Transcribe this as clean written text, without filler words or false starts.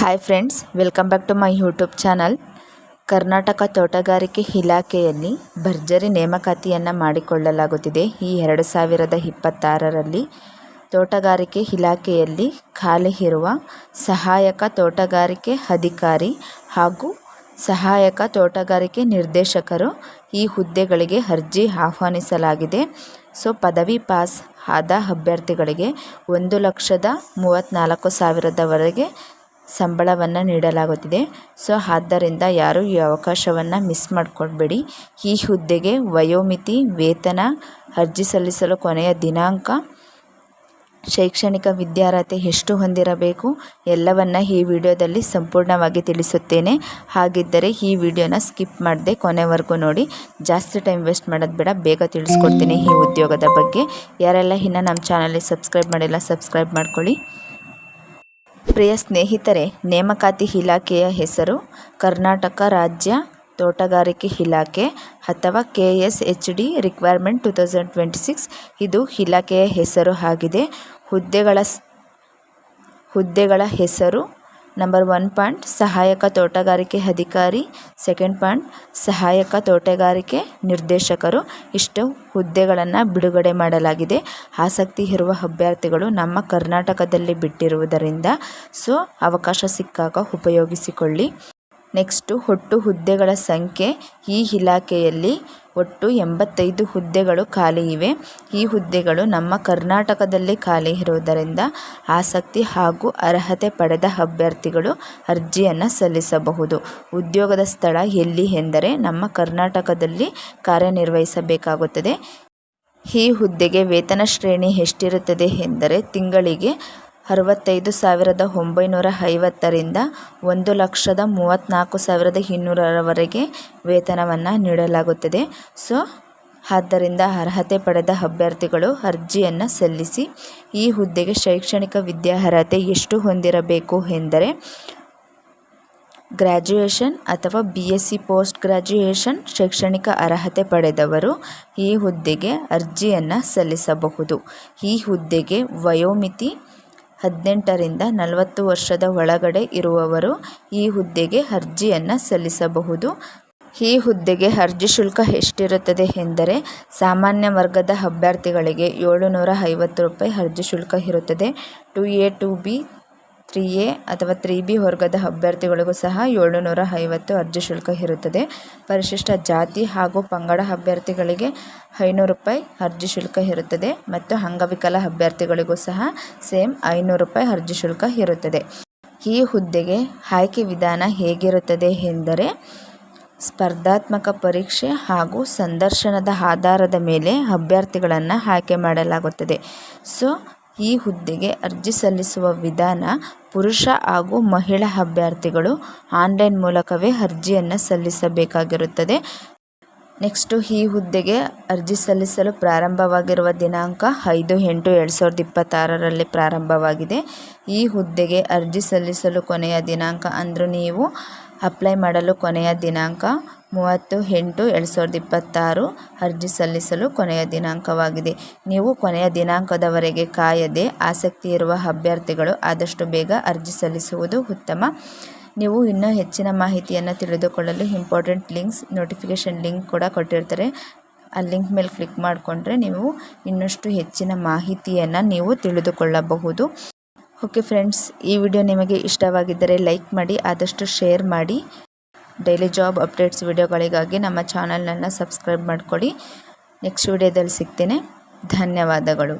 Hi friends, welcome back to my YouTube channel. Karnataka ತೋಟಗಾರಿಕೆ ಇಲಾಖೆಯಲ್ಲಿ ಭರ್ಜರಿ ನೇಮಕಾತಿಯನ್ನು ಮಾಡಿಕೊಳ್ಳಲಾಗುತ್ತಿದೆ. ಈ 2026ರಲ್ಲಿ ತೋಟಗಾರಿಕೆ ಇಲಾಖೆಯಲ್ಲಿ ಖಾಲಿ ಇರುವ ಸಹಾಯಕ ತೋಟಗಾರಿಕೆ ಅಧಿಕಾರಿ ಹಾಗೂ ಸಹಾಯಕ ತೋಟಗಾರಿಕೆ ನಿರ್ದೇಶಕರು ಈ ಹುದ್ದೆಗಳಿಗೆ ಅರ್ಜಿ ಆಹ್ವಾನಿಸಲಾಗಿದೆ. ಪದವಿ ಪಾಸ್ ಆದ ಅಭ್ಯರ್ಥಿಗಳಿಗೆ 1,34,000ವರೆಗೆ ಸಂಬಳವನ್ನು ನೀಡಲಾಗುತ್ತಿದೆ. ಆದ್ದರಿಂದ ಯಾರು ಈ ಅವಕಾಶವನ್ನು ಮಿಸ್ ಮಾಡಿಕೊಡ್ಬೇಡಿ. ಈ ಹುದ್ದೆಗೆ ವಯೋಮಿತಿ, ವೇತನ, ಅರ್ಜಿ ಸಲ್ಲಿಸಲು ಕೊನೆಯ ದಿನಾಂಕ, ಶೈಕ್ಷಣಿಕ ವಿದ್ಯಾರ್ಹತೆ ಎಷ್ಟು ಹೊಂದಿರಬೇಕು ಎಲ್ಲವನ್ನು ಈ ವಿಡಿಯೋದಲ್ಲಿ ಸಂಪೂರ್ಣವಾಗಿ ತಿಳಿಸುತ್ತೇನೆ. ಹಾಗಿದ್ದರೆ ಈ ವಿಡಿಯೋನ ಸ್ಕಿಪ್ ಮಾಡದೆ ಕೊನೆವರೆಗೂ ನೋಡಿ. ಜಾಸ್ತಿ ಟೈಮ್ ವೇಸ್ಟ್ ಮಾಡೋದು ಬೇಡ, ಬೇಗ ತಿಳಿಸ್ಕೊಡ್ತೀನಿ ಈ ಉದ್ಯೋಗದ ಬಗ್ಗೆ. ಯಾರೆಲ್ಲ ಇನ್ನೂ ನಮ್ಮ ಚಾನಲ್ಗೆ ಸಬ್ಸ್ಕ್ರೈಬ್ ಮಾಡಿಲ್ಲ ಸಬ್ಸ್ಕ್ರೈಬ್ ಮಾಡ್ಕೊಳ್ಳಿ. ಪ್ರಿಯ ಸ್ನೇಹಿತರೆ, ನೇಮಕಾತಿ ಇಲಾಖೆಯ ಹೆಸರು ಕರ್ನಾಟಕ ರಾಜ್ಯ ತೋಟಗಾರಿಕೆ ಇಲಾಖೆ ಅಥವಾ KSHD ರಿಕ್ವೈರ್ಮೆಂಟ್ 2026 ಇದು ಇಲಾಖೆಯ ಹೆಸರು ಆಗಿದೆ. ಹುದ್ದೆಗಳ ಹೆಸರು ನಂಬರ್ 1 ಪಾಯಿಂಟ್ ಸಹಾಯಕ ತೋಟಗಾರಿಕೆ ಅಧಿಕಾರಿ, 2nd ಪಾಯಿಂಟ್ ಸಹಾಯಕ ತೋಟಗಾರಿಕೆ ನಿರ್ದೇಶಕರು. ಇಷ್ಟು ಹುದ್ದೆಗಳನ್ನು ಬಿಡುಗಡೆ ಮಾಡಲಾಗಿದೆ. ಆಸಕ್ತಿ ಇರುವ ಅಭ್ಯರ್ಥಿಗಳು ನಮ್ಮ ಕರ್ನಾಟಕದಲ್ಲಿ ಬಿಟ್ಟಿರುವುದರಿಂದ ಅವಕಾಶ ಸಿಕ್ಕಾಗ ಉಪಯೋಗಿಸಿಕೊಳ್ಳಿ. ನೆಕ್ಸ್ಟು, ಒಟ್ಟು ಹುದ್ದೆಗಳ ಸಂಖ್ಯೆ. ಈ ಇಲಾಖೆಯಲ್ಲಿ ಒಟ್ಟು 85 ಹುದ್ದೆಗಳು ಖಾಲಿ ಇವೆ. ಈ ಹುದ್ದೆಗಳು ನಮ್ಮ ಕರ್ನಾಟಕದಲ್ಲಿ ಖಾಲಿ ಇರುವುದರಿಂದ ಆಸಕ್ತಿ ಹಾಗೂ ಅರ್ಹತೆ ಪಡೆದ ಅಭ್ಯರ್ಥಿಗಳು ಅರ್ಜಿಯನ್ನು ಸಲ್ಲಿಸಬಹುದು. ಉದ್ಯೋಗದ ಸ್ಥಳ ಎಲ್ಲಿ ಎಂದರೆ ನಮ್ಮ ಕರ್ನಾಟಕದಲ್ಲಿ ಕಾರ್ಯನಿರ್ವಹಿಸಬೇಕಾಗುತ್ತದೆ. ಈ ಹುದ್ದೆಗೆ ವೇತನ ಶ್ರೇಣಿ ಎಷ್ಟಿರುತ್ತದೆ ಎಂದರೆ ತಿಂಗಳಿಗೆ 65,950ರಿಂದ 1,34,200ರವರೆಗೆ ವೇತನವನ್ನು ನೀಡಲಾಗುತ್ತದೆ. ಆದ್ದರಿಂದ ಅರ್ಹತೆ ಪಡೆದ ಅಭ್ಯರ್ಥಿಗಳು ಅರ್ಜಿಯನ್ನು ಸಲ್ಲಿಸಿ. ಈ ಹುದ್ದೆಗೆ ಶೈಕ್ಷಣಿಕ ವಿದ್ಯಾರ್ಹತೆ ಎಷ್ಟು ಹೊಂದಿರಬೇಕು ಎಂದರೆ ಗ್ರ್ಯಾಜುಯೇಷನ್ ಅಥವಾ BSc ಪೋಸ್ಟ್ ಗ್ರ್ಯಾಜುಯೇಷನ್ ಶೈಕ್ಷಣಿಕ ಅರ್ಹತೆ ಪಡೆದವರು ಈ ಹುದ್ದೆಗೆ ಅರ್ಜಿಯನ್ನು ಸಲ್ಲಿಸಬಹುದು. ಈ ಹುದ್ದೆಗೆ ವಯೋಮಿತಿ 18ರಿಂದ 40 ವರ್ಷದ ಒಳಗಡೆ ಇರುವವರು ಈ ಹುದ್ದೆಗೆ ಅರ್ಜಿಯನ್ನು ಸಲ್ಲಿಸಬಹುದು. ಈ ಹುದ್ದೆಗೆ ಅರ್ಜಿ ಶುಲ್ಕ ಎಷ್ಟಿರುತ್ತದೆ ಎಂದರೆ ಸಾಮಾನ್ಯ ವರ್ಗದ ಅಭ್ಯರ್ಥಿಗಳಿಗೆ 750 ರೂಪಾಯಿ ಅರ್ಜಿ ಶುಲ್ಕ ಇರುತ್ತದೆ. 2A 2B 3A ಅಥವಾ 3B ವರ್ಗದ ಅಭ್ಯರ್ಥಿಗಳಿಗೂ ಸಹ 750 ಅರ್ಜಿ ಶುಲ್ಕ ಇರುತ್ತದೆ. ಪರಿಶಿಷ್ಟ ಜಾತಿ ಹಾಗೂ ಪಂಗಡ ಅಭ್ಯರ್ಥಿಗಳಿಗೆ 500 ರೂಪಾಯಿ ಅರ್ಜಿ ಶುಲ್ಕ ಇರುತ್ತದೆ ಮತ್ತು ಅಂಗವಿಕಲ ಅಭ್ಯರ್ಥಿಗಳಿಗೂ ಸಹ ಸೇಮ್ 500 ರೂಪಾಯಿ ಅರ್ಜಿ ಶುಲ್ಕ ಇರುತ್ತದೆ. ಈ ಹುದ್ದೆಗೆ ಆಯ್ಕೆ ವಿಧಾನ ಹೇಗಿರುತ್ತದೆ ಎಂದರೆ ಸ್ಪರ್ಧಾತ್ಮಕ ಪರೀಕ್ಷೆ ಹಾಗೂ ಸಂದರ್ಶನದ ಆಧಾರದ ಮೇಲೆ ಅಭ್ಯರ್ಥಿಗಳನ್ನು ಆಯ್ಕೆ ಮಾಡಲಾಗುತ್ತದೆ. ಈ ಹುದ್ದೆಗೆ ಅರ್ಜಿ ಸಲ್ಲಿಸುವ ವಿಧಾನ ಪುರುಷ ಹಾಗೂ ಮಹಿಳಾ ಅಭ್ಯರ್ಥಿಗಳು ಆನ್ಲೈನ್ ಮೂಲಕವೇ ಅರ್ಜಿಯನ್ನು ಸಲ್ಲಿಸಬೇಕಾಗಿರುತ್ತದೆ. ನೆಕ್ಸ್ಟು, ಈ ಹುದ್ದೆಗೆ ಅರ್ಜಿ ಸಲ್ಲಿಸಲು ಪ್ರಾರಂಭವಾಗಿರುವ ದಿನಾಂಕ 5/8/2026ರಲ್ಲಿ ಪ್ರಾರಂಭವಾಗಿದೆ. ಈ ಹುದ್ದೆಗೆ ಅರ್ಜಿ ಸಲ್ಲಿಸಲು ಕೊನೆಯ ದಿನಾಂಕ ಅಂದರೆ ನೀವು ಅಪ್ಲೈ ಮಾಡಲು ಕೊನೆಯ ದಿನಾಂಕ 30/8/2026 ಅರ್ಜಿ ಸಲ್ಲಿಸಲು ಕೊನೆಯ ದಿನಾಂಕವಾಗಿದೆ. ನೀವು ಕೊನೆಯ ದಿನಾಂಕದವರೆಗೆ ಕಾಯದೆ ಆಸಕ್ತಿ ಇರುವ ಅಭ್ಯರ್ಥಿಗಳು ಆದಷ್ಟು ಬೇಗ ಅರ್ಜಿ ಸಲ್ಲಿಸುವುದು ಉತ್ತಮ. ನೀವು ಇನ್ನೂ ಹೆಚ್ಚಿನ ಮಾಹಿತಿಯನ್ನು ತಿಳಿದುಕೊಳ್ಳಲು ಇಂಪಾರ್ಟೆಂಟ್ ಲಿಂಕ್ಸ್, ನೋಟಿಫಿಕೇಷನ್ ಲಿಂಕ್ ಕೂಡ ಕೊಟ್ಟಿರ್ತಾರೆ. ಆ ಲಿಂಕ್ ಮೇಲೆ ಕ್ಲಿಕ್ ಮಾಡಿಕೊಂಡ್ರೆ ನೀವು ಇನ್ನಷ್ಟು ಹೆಚ್ಚಿನ ಮಾಹಿತಿಯನ್ನು ನೀವು ತಿಳಿದುಕೊಳ್ಳಬಹುದು. ಓಕೆ ಫ್ರೆಂಡ್ಸ್, ಈ ವಿಡಿಯೋ ನಿಮಗೆ ಇಷ್ಟವಾಗಿದ್ದರೆ ಲೈಕ್ ಮಾಡಿ, ಆದಷ್ಟು ಶೇರ್ ಮಾಡಿ. ಡೈಲಿ ಜಾಬ್ ಅಪ್ಡೇಟ್ಸ್ ವಿಡಿಯೋಗಳಿಗಾಗಿ ನಮ್ಮ ಚಾನಲನ್ನು ಸಬ್ಸ್ಕ್ರೈಬ್ ಮಾಡಿಕೊಳ್ಳಿ. ನೆಕ್ಸ್ಟ್ ವಿಡಿಯೋದಲ್ಲಿ ಸಿಗ್ತೇನೆ. ಧನ್ಯವಾದಗಳು.